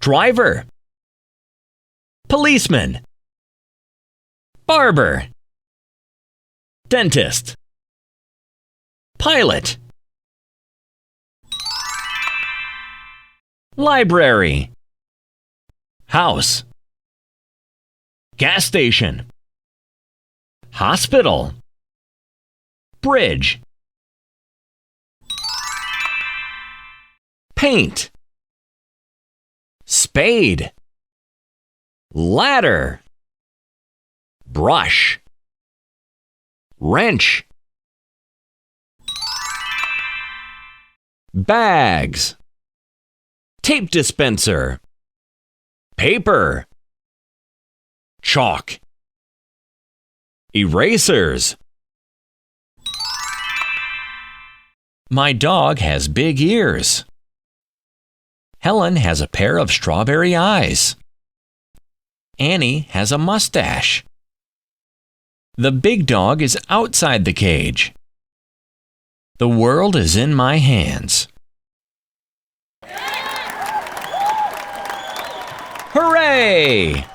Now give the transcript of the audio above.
driver, policeman, barber, dentist, pilot, library, house, gas station, hospital, bridge, paint, spade, ladder, brush, wrench, bags, tape dispenser, paper, chalk, erasers. My dog has big ears. Helen has a pair of strawberry eyes. Annie has a mustache. The big dog is outside the cage. The world is in my hands. Hooray!